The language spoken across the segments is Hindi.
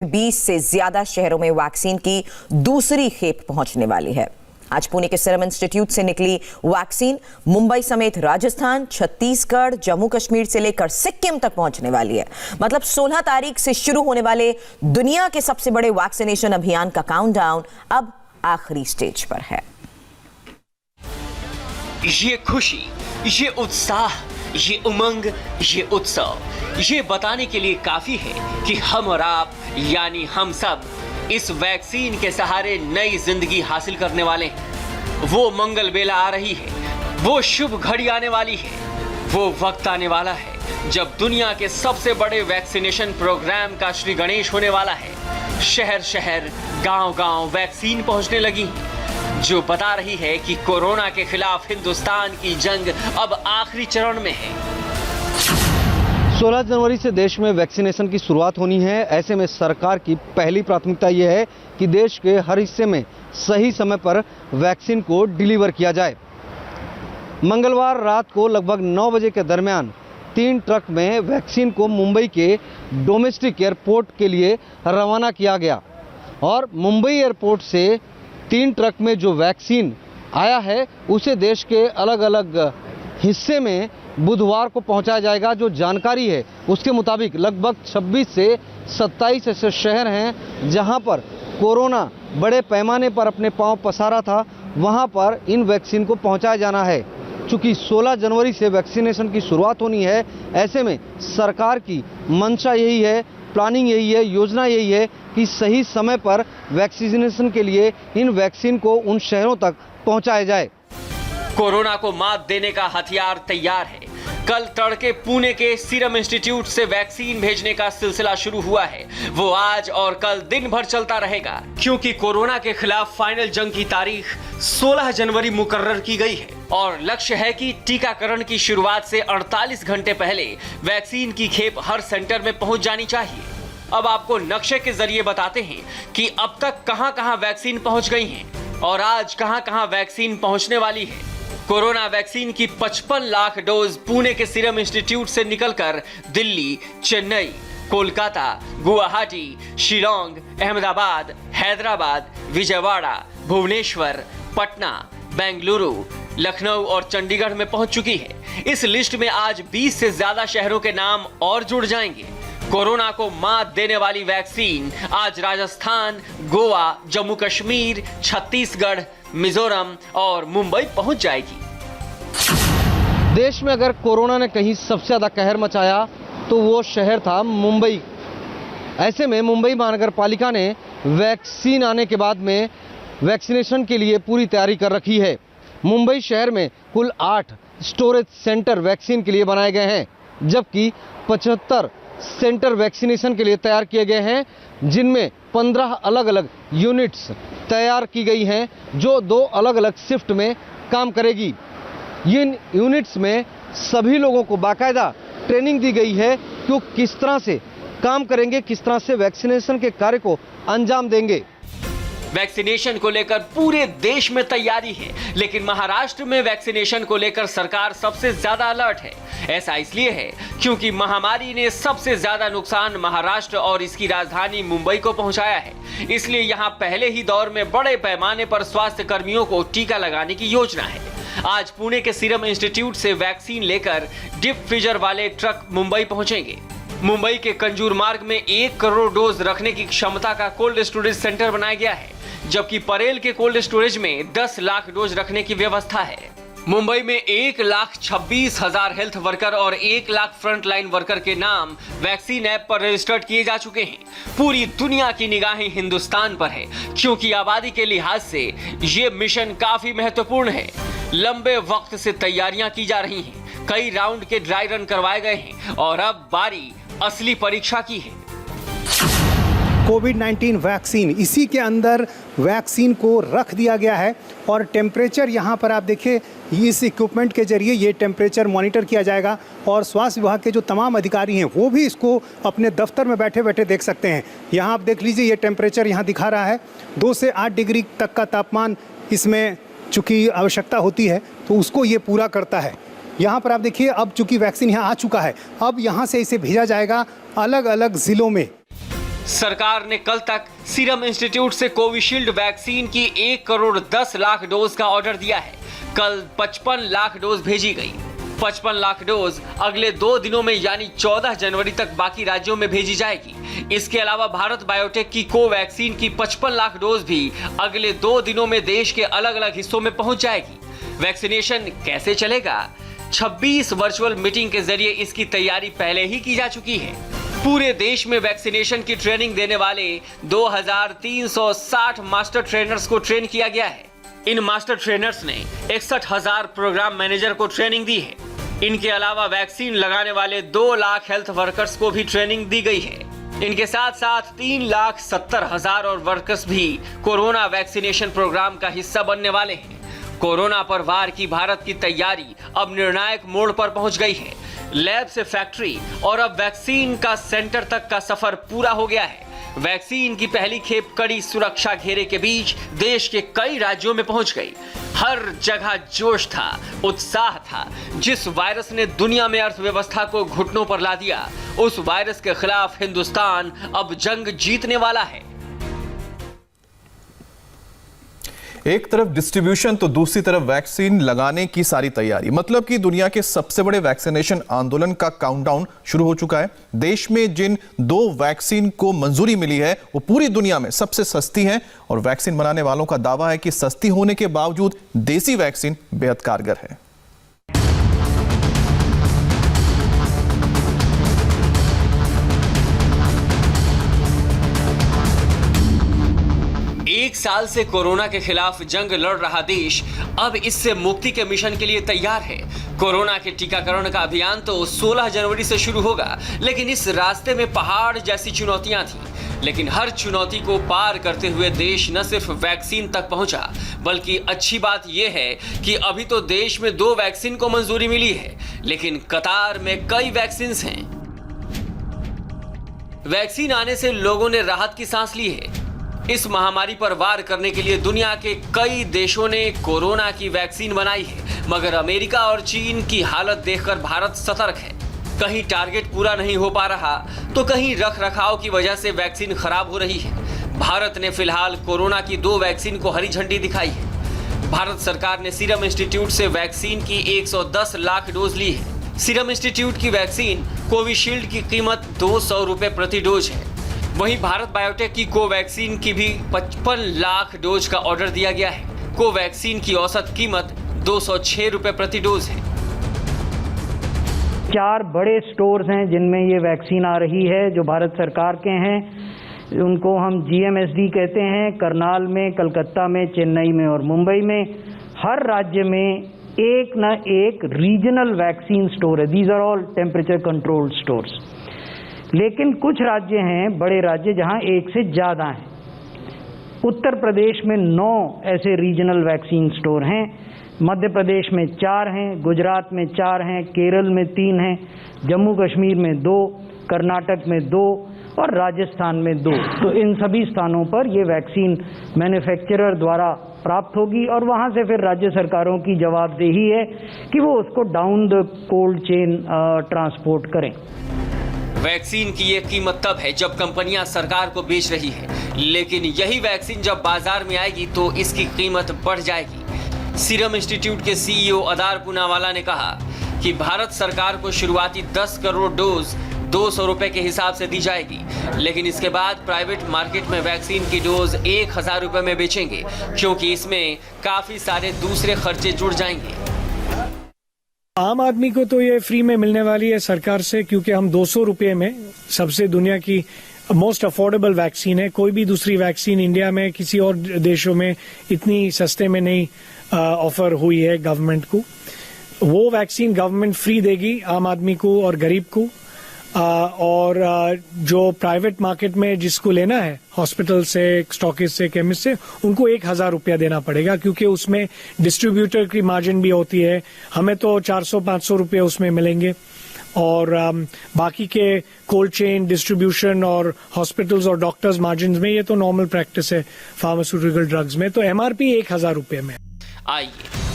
20 से ज्यादा शहरों में वैक्सीन की दूसरी खेप पहुंचने वाली है। आज पुणे के सीरम इंस्टीट्यूट से निकली वैक्सीन मुंबई समेत राजस्थान, छत्तीसगढ़, जम्मू कश्मीर से लेकर सिक्किम तक पहुंचने वाली है। मतलब 16 तारीख से शुरू होने वाले दुनिया के सबसे बड़े वैक्सीनेशन अभियान का काउंटडाउन अब आखिरी स्टेज पर है। ये खुशी, ये उत्साह, ये उमंग, ये उत्सव, ये बताने के लिए काफी है कि हम और आप यानी हम सब इस वैक्सीन के सहारे नई जिंदगी हासिल करने वाले हैं। वो मंगल बेला आ रही है, वो शुभ घड़ी आने वाली है, वो वक्त आने वाला है जब दुनिया के सबसे बड़े वैक्सीनेशन प्रोग्राम का श्री गणेश होने वाला है। शहर शहर, गांव गांव वैक्सीन पहुंचने लगी, जो बता रही है कि कोरोना के खिलाफ हिंदुस्तान की जंग अब आखिरी चरण में है। 16 जनवरी से देश में वैक्सीनेशन की शुरुआत होनी है। ऐसे में सरकार की पहली प्राथमिकता ये है कि देश के हर हिस्से में सही समय पर वैक्सीन को डिलीवर किया जाए। मंगलवार रात को लगभग 9 बजे के दरमियान 3 ट्रक में वैक्सीन को मुंबई के डोमेस्टिक एयरपोर्ट के लिए रवाना किया गया और मुंबई एयरपोर्ट से 3 ट्रक में जो वैक्सीन आया है उसे देश के अलग अलग हिस्से में बुधवार को पहुंचाया जाएगा। जो जानकारी है उसके मुताबिक लगभग 26 से 27 ऐसे शहर हैं जहां पर कोरोना बड़े पैमाने पर अपने पांव पसारा था, वहां पर इन वैक्सीन को पहुंचाया जाना है। चूंकि 16 जनवरी से वैक्सीनेशन की शुरुआत होनी है, ऐसे में सरकार की मंशा यही है, प्लानिंग यही है, योजना यही है कि सही समय पर वैक्सीनेशन के लिए इन वैक्सीन को उन शहरों तक पहुंचाया जाए। कोरोना को मात देने का हथियार तैयार है। कल तड़के पुणे के सीरम इंस्टीट्यूट से वैक्सीन भेजने का सिलसिला शुरू हुआ है। वो आज और कल दिन भर चलता रहेगा, क्योंकि कोरोना के खिलाफ फाइनल जंग की तारीख 16 जनवरी मुकर्रर की गई है और लक्ष्य है कि टीकाकरण की शुरुआत से 48 घंटे पहले वैक्सीन की खेप हर सेंटर में पहुंच जानी चाहिए। अब आपको नक्शे के जरिए बताते हैं कि अब तक कहां-कहां वैक्सीन पहुंच गई है और आज कहां-कहां वैक्सीन पहुंचने वाली है। कोरोना वैक्सीन की 55 लाख डोज पुणे के सीरम इंस्टीट्यूट से निकलकर दिल्ली, चेन्नई, कोलकाता, गुवाहाटी, शिलोंग, अहमदाबाद, हैदराबाद, विजयवाड़ा, भुवनेश्वर, पटना, बेंगलुरु, लखनऊ और चंडीगढ़ में पहुंच चुकी है। इस लिस्ट में आज 20 से ज्यादा शहरों के नाम और जुड़ जाएंगे। कोरोना को मात देने वाली वैक्सीन आज राजस्थान, गोवा, जम्मू कश्मीर, छत्तीसगढ़, मिजोरम और मुंबई पहुंच जाएगी। देश में अगर कोरोना ने कहीं सबसे ज्यादा कहर मचाया तो वो शहर था मुंबई। ऐसे में मुंबई महानगर पालिका ने वैक्सीन आने के बाद में वैक्सीनेशन के लिए पूरी तैयारी कर रखी है। मुंबई शहर में कुल 8 स्टोरेज सेंटर वैक्सीन के लिए बनाए गए हैं, जबकि 75 सेंटर वैक्सीनेशन के लिए तैयार किए गए हैं, जिनमें 15 अलग अलग यूनिट्स तैयार की गई हैं जो 2 अलग अलग शिफ्ट में काम करेगी। इन यूनिट्स में सभी लोगों को बाकायदा ट्रेनिंग दी गई है कि वो किस तरह से काम करेंगे, किस तरह से वैक्सीनेशन के कार्य को अंजाम देंगे। वैक्सीनेशन को लेकर पूरे देश में तैयारी है, लेकिन महाराष्ट्र में वैक्सीनेशन को लेकर सरकार सबसे ज्यादा अलर्ट है। ऐसा इसलिए है क्योंकि महामारी ने सबसे ज्यादा नुकसान महाराष्ट्र और इसकी राजधानी मुंबई को पहुंचाया है। इसलिए यहां पहले ही दौर में बड़े पैमाने पर स्वास्थ्य कर्मियों को टीका लगाने की योजना है। आज पुणे के सीरम इंस्टीट्यूट से वैक्सीन लेकर डीप फ्रीजर वाले ट्रक मुंबई पहुंचेंगे। मुंबई के कंजूर मार्ग में 1 करोड़ डोज रखने की क्षमता का कोल्ड स्टोरेज सेंटर बनाया गया है, जबकि परेल के कोल्ड स्टोरेज में 10 लाख डोज रखने की व्यवस्था है। मुंबई में 1,26,000 हेल्थ वर्कर और 1 लाख फ्रंट लाइन वर्कर के नाम वैक्सीन ऐप पर रजिस्टर्ड किए जा चुके हैं। पूरी दुनिया की निगाहें हिंदुस्तान पर है, क्योंकि आबादी के लिहाज से ये मिशन काफी महत्वपूर्ण है। लंबे वक्त से तैयारियां की जा रही हैं, कई राउंड के ड्राई रन करवाए गए हैं और अब बारी असली परीक्षा की है। कोविड-19 वैक्सीन, इसी के अंदर वैक्सीन को रख दिया गया है और टेम्परेचर यहाँ पर आप देखिए, इस इक्विपमेंट के जरिए ये टेम्परेचर मॉनिटर किया जाएगा और स्वास्थ्य विभाग के जो तमाम अधिकारी हैं वो भी इसको अपने दफ्तर में बैठे बैठे देख सकते हैं। यहाँ आप देख लीजिए, ये टेम्परेचर यहाँ दिखा रहा है 2 से 8 डिग्री तक का तापमान इसमें चूँकि आवश्यकता होती है तो उसको ये पूरा करता है। यहाँ पर आप देखिए, अब चूँकि वैक्सीन यहाँ आ चुका है, अब यहाँ से इसे भेजा जाएगा अलग अलग ज़िलों में। सरकार ने कल तक सीरम इंस्टीट्यूट से कोविशील्ड वैक्सीन की 1,10,00,000 डोज का ऑर्डर दिया है। कल 55 लाख डोज भेजी गई। 55 लाख डोज अगले 2 दिनों में यानी 14 जनवरी तक बाकी राज्यों में भेजी जाएगी। इसके अलावा भारत बायोटेक की कोवैक्सीन की 55 लाख डोज भी अगले 2 दिनों में देश के अलग अलग हिस्सों में पहुंच जाएगी। वैक्सीनेशन कैसे चलेगा? 26 वर्चुअल मीटिंग के जरिए इसकी तैयारी पहले ही की जा चुकी है। पूरे देश में वैक्सीनेशन की ट्रेनिंग देने वाले 2360 मास्टर ट्रेनर्स को ट्रेन किया गया है। इन मास्टर ट्रेनर्स ने 61,000 प्रोग्राम मैनेजर को ट्रेनिंग दी है। इनके अलावा वैक्सीन लगाने वाले 2 लाख हेल्थ वर्कर्स को भी ट्रेनिंग दी गई है। इनके साथ साथ 3,70,000 और वर्कर्स भी कोरोना वैक्सीनेशन प्रोग्राम का हिस्सा बनने वाले हैं। कोरोना पर वार की भारत की तैयारी अब निर्णायक मोड़ पर पहुंच गई है। लैब से फैक्ट्री और अब वैक्सीन का सेंटर तक का सफर पूरा हो गया है। वैक्सीन की पहली खेप कड़ी सुरक्षा घेरे के बीच देश के कई राज्यों में पहुंच गई। हर जगह जोश था, उत्साह था। जिस वायरस ने दुनिया में अर्थव्यवस्था को घुटनों पर ला दिया, उस वायरस के खिलाफ हिंदुस्तान अब जंग जीतने वाला है। एक तरफ डिस्ट्रीब्यूशन तो दूसरी तरफ वैक्सीन लगाने की सारी तैयारी, मतलब कि दुनिया के सबसे बड़े वैक्सीनेशन आंदोलन का काउंटडाउन शुरू हो चुका है। देश में जिन 2 वैक्सीन को मंजूरी मिली है वो पूरी दुनिया में सबसे सस्ती है और वैक्सीन बनाने वालों का दावा है कि सस्ती होने के बावजूद देसी वैक्सीन बेहद कारगर है। एक साल से कोरोना के खिलाफ जंग लड़ रहा देश अब इससे मुक्ति के मिशन के लिए तैयार है। कोरोना के टीकाकरण का अभियान तो 16 जनवरी से शुरू होगा, लेकिन इस रास्ते में पहाड़ जैसी चुनौतियां थी। लेकिन हर चुनौती को पार करते हुए देश न सिर्फ वैक्सीन तक पहुंचा, बल्कि अच्छी बात यह है कि अभी तो देश में 2 वैक्सीन को मंजूरी मिली है, लेकिन कतार में कई वैक्सीन हैं। वैक्सीन आने से लोगों ने राहत की सांस ली है। इस महामारी पर वार करने के लिए दुनिया के कई देशों ने कोरोना की वैक्सीन बनाई है, मगर अमेरिका और चीन की हालत देखकर भारत सतर्क है। कहीं टारगेट पूरा नहीं हो पा रहा तो कहीं रखरखाव की वजह से वैक्सीन खराब हो रही है। भारत ने फिलहाल कोरोना की 2 वैक्सीन को हरी झंडी दिखाई है। भारत सरकार ने सीरम इंस्टीट्यूट से वैक्सीन की 110 लाख डोज ली है। सीरम इंस्टीट्यूट की वैक्सीन कोविशील्ड की कीमत 200 रुपए प्रति डोज है। वहीं भारत बायोटेक की कोवैक्सीन की भी 55 लाख डोज का ऑर्डर दिया गया है। कोवैक्सीन की औसत कीमत 206 रुपए प्रति डोज है। 4 बड़े स्टोर्स हैं जिनमें ये वैक्सीन आ रही है, जो भारत सरकार के हैं। उनको हम GMSD कहते हैं। करनाल में, कलकत्ता में, चेन्नई में और मुंबई में हर राज्य में एक न एक रीजनल वैक्सीन स्टोर है। These are all temperature controlled stores. लेकिन कुछ राज्य हैं, बड़े राज्य, जहां एक से ज्यादा हैं। उत्तर प्रदेश में 9 ऐसे रीजनल वैक्सीन स्टोर हैं। मध्य प्रदेश में 4 हैं, गुजरात में 4 हैं, केरल में 3 हैं, जम्मू कश्मीर में 2, कर्नाटक में 2 और राजस्थान में 2। तो इन सभी स्थानों पर ये वैक्सीन मैन्युफैक्चरर द्वारा प्राप्त होगी और वहां से फिर राज्य सरकारों की जवाबदेही है कि वो उसको down the cold chain transport करें। वैक्सीन की ये कीमत तब है जब कंपनियां सरकार को बेच रही है, लेकिन यही वैक्सीन जब बाजार में आएगी तो इसकी कीमत बढ़ जाएगी। सीरम इंस्टीट्यूट के CEO अदार पूनावाला ने कहा कि भारत सरकार को शुरुआती 10 करोड़ डोज 200 रुपए के हिसाब से दी जाएगी, लेकिन इसके बाद प्राइवेट मार्केट में वैक्सीन की डोज 1000 रुपए में बेचेंगे, क्योंकि इसमें काफी सारे दूसरे खर्चे जुड़ जाएंगे। आम आदमी को तो ये फ्री में मिलने वाली है सरकार से, क्योंकि हम 200 रुपये में सबसे दुनिया की मोस्ट अफोर्डेबल वैक्सीन है। कोई भी दूसरी वैक्सीन इंडिया में किसी और देशों में इतनी सस्ते में नहीं ऑफर हुई है गवर्नमेंट को। वो वैक्सीन गवर्नमेंट फ्री देगी आम आदमी को और गरीब को। और जो प्राइवेट मार्केट में जिसको लेना है, हॉस्पिटल से, स्टॉकिस्ट से, केमिस्ट से, उनको 1000 रुपया देना पड़ेगा, क्योंकि उसमें डिस्ट्रीब्यूटर की मार्जिन भी होती है। हमें तो 400-500 रुपये उसमें मिलेंगे और बाकी के कोल्ड चेन, डिस्ट्रीब्यूशन और हॉस्पिटल्स और डॉक्टर्स मार्जिन में ये तो नॉर्मल प्रैक्टिस है फार्मास्यूटिकल ड्रग्स में। तो MRP 1000 रुपये में। आइए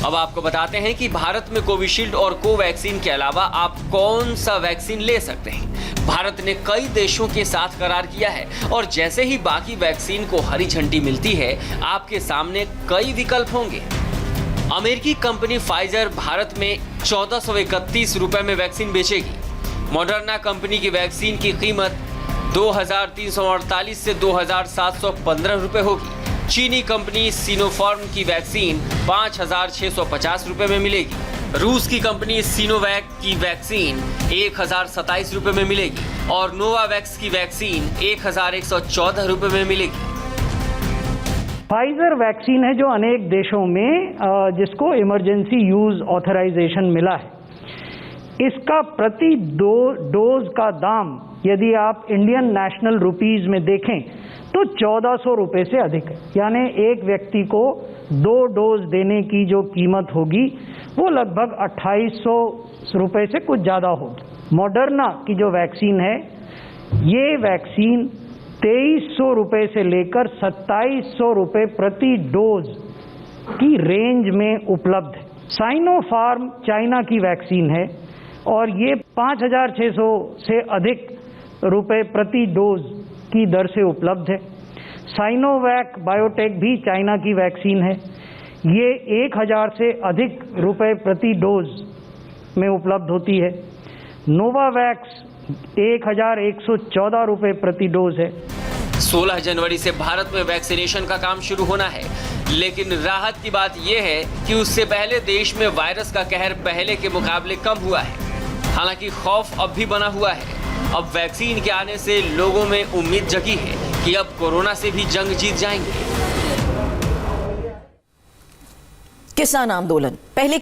अब आपको बताते हैं कि भारत में कोविशील्ड और कोवैक्सीन के अलावा आप कौन सा वैक्सीन ले सकते हैं। भारत ने कई देशों के साथ करार किया है और जैसे ही बाकी वैक्सीन को हरी झंडी मिलती है, आपके सामने कई विकल्प होंगे। अमेरिकी कंपनी फाइजर भारत में 1431 रुपए में वैक्सीन बेचेगी। मॉडर्ना कंपनी की वैक्सीन की कीमत 2348 से 2715 रुपए होगी। चीनी कंपनी सिनोफार्म की वैक्सीन 5650 रुपए में मिलेगी। रूस की कंपनी सिनोवैक की वैक्सीन 1027 रुपए में मिलेगी और नोवावैक्स की वैक्सीन 1114 रुपए में मिलेगी। फाइजर वैक्सीन है जो अनेक देशों में जिसको इमरजेंसी यूज ऑथराइजेशन मिला है। इसका प्रति डोज का दाम यदि आप इंडियन नेशनल रुपीज में देखें तो 1400 रुपए से अधिक है। यानी एक व्यक्ति को 2 डोज देने की जो कीमत होगी वो लगभग 2800 रुपए से कुछ ज़्यादा होगी। मॉडर्ना की जो वैक्सीन है, ये वैक्सीन 2300 रुपए से लेकर 2700 रुपए प्रति डोज की रेंज में उपलब्ध है। साइनोफार्म चाइना की वैक्सीन है और ये 5600 से अधिक रुपए प्रति डोज की दर से उपलब्ध है। साइनोवैक बायोटेक भी चाइना की वैक्सीन है, ये 1000 से अधिक रुपए प्रति डोज में उपलब्ध होती है। नोवावैक्स 1114 रुपए प्रति डोज है। 16 जनवरी से भारत में वैक्सीनेशन का काम शुरू होना है, लेकिन राहत की बात यह है कि उससे पहले देश में वायरस का कहर पहले के मुकाबले कम हुआ है। हालांकि खौफ अब भी बना हुआ है। अब वैक्सीन के आने से लोगों में उम्मीद जगी है कि अब कोरोना से भी जंग जीत जाएंगे। किसान आंदोलन पहले